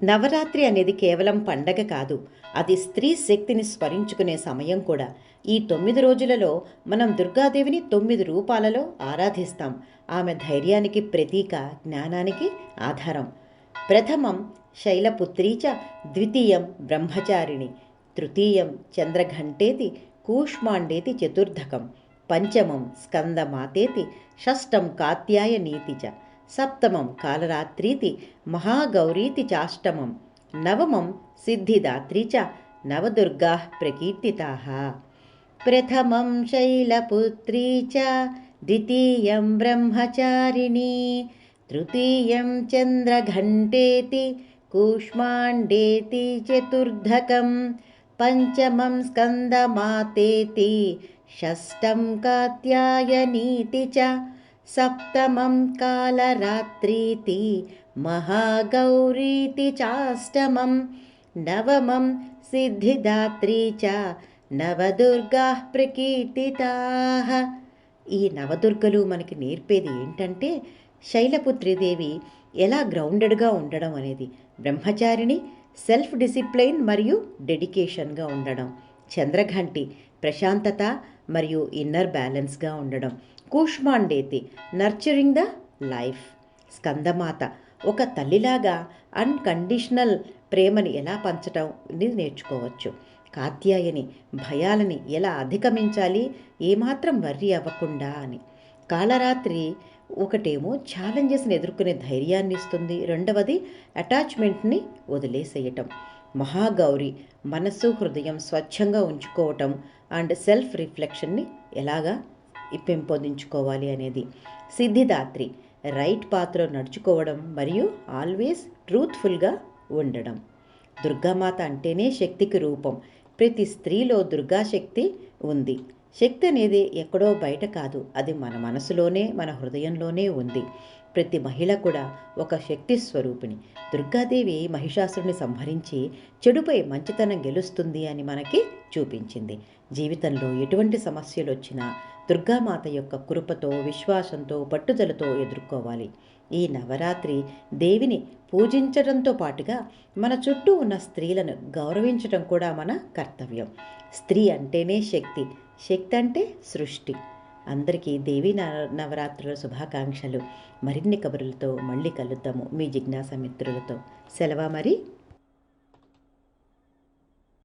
నవరాత్రి అనేది కేవలం పండగ కాదు, అది స్త్రీ శక్తిని స్మరించుకునే సమయం కూడా. ఈ 9 రోజులలో మనం దుర్గాదేవిని 9 రూపాలలో ఆరాధిస్తాం. ఆమె ధైర్యానికి ప్రతీక, జ్ఞానానికి ఆధారం. ప్రథమం శైలపుత్రీ చ, ద్వితీయం బ్రహ్మచారిణి, తృతీయం చంద్రఘంటేతి, కూష్మాండేతి చతుర్థకం, పంచమం స్కందమాతేతి, షష్టం కాత్యాయనీతి చ, సప్తమం కాలరాత్రీతి, మహాగౌరీతి చాష్టమం, నవమం సిద్ధిదాత్రీ చ, నవదుర్గాః ప్రకీర్తితాః. ప్రథమం శైలపుత్రీ చ, ద్వితీయం బ్రహ్మచారిణీ, తృతీయం చంద్రఘంటేతి, కూష్మాండేతి చతుర్థకం, పంచమం స్కందమాతేతి, షష్టం కాత్యాయనీతి చ, సప్తమం కాలరాత్రీతి, మహాగౌరీతి చాష్టమం, నవమం సిద్ధిదాత్రీ చ, నవదుర్గాః ప్రకీర్తితాః. ఈ నవదుర్గలు మనకి నేర్పేది ఏంటంటే, శైలపుత్రిదేవి ఎలా గ్రౌండెడ్గా ఉండడం అనేది, బ్రహ్మచారిణి సెల్ఫ్ డిసిప్లైన్ మరియు డెడికేషన్గా ఉండడం, చంద్రఘంటి ప్రశాంతత మరియు ఇన్నర్ బ్యాలెన్స్గా ఉండడం, కూష్మాండేతి నర్చరింగ్ ద లైఫ్, స్కందమాత ఒక తల్లిలాగా అన్కండిషనల్ ప్రేమని ఎలా పంచటం అనేది నేర్చుకోవచ్చు, కాత్యాయని భయాలని ఎలా అధిగమించాలి, ఏమాత్రం వర్రీ అవ్వకుండా అని, కాలరాత్రి ఒకటేమో ఛాలెంజెస్ని ఎదుర్కొనే ధైర్యాన్ని ఇస్తుంది, రెండవది అటాచ్మెంట్ని వదిలేసేయటం, మహాగౌరి మనస్సు హృదయం స్వచ్ఛంగా ఉంచుకోవటం అండ్ సెల్ఫ్ రిఫ్లెక్షన్ని ఎలాగా పెంపొందించుకోవాలి అనేది, సిద్ధిదాత్రి రైట్ పాత్రలో నడుచుకోవడం మరియు ఆల్వేస్ ట్రూత్ఫుల్గా ఉండడం. దుర్గామాత అంటేనే శక్తికి రూపం. ప్రతి స్త్రీలో దుర్గాశక్తి ఉంది. శక్తి అనేది ఎక్కడో బయట కాదు, అది మన మనసులోనే, మన హృదయంలోనే ఉంది. ప్రతి మహిళ కూడా ఒక శక్తి స్వరూపిణి. దుర్గాదేవి మహిషాసురుని సంహరించి చెడుపై మంచితనం గెలుస్తుంది అని మనకి చూపించింది. జీవితంలో ఎటువంటి సమస్యలు వచ్చినా దుర్గామాత యొక్క కృపతో, విశ్వాసంతో, పట్టుదలతో ఎదుర్కోవాలి. ఈ నవరాత్రి దేవిని పూజించడంతో పాటుగా మన చుట్టూ ఉన్న స్త్రీలను గౌరవించడం కూడా మన కర్తవ్యం. స్త్రీ అంటేనే శక్తి, శక్తి అంటే సృష్టి. అందరికీ దేవీ నవరాత్రుల శుభాకాంక్షలు. మరిన్ని కబుర్లతో మళ్ళీ కలుద్దాము మీ జిజ్ఞాస మిత్రులతో. సెలవా మరి.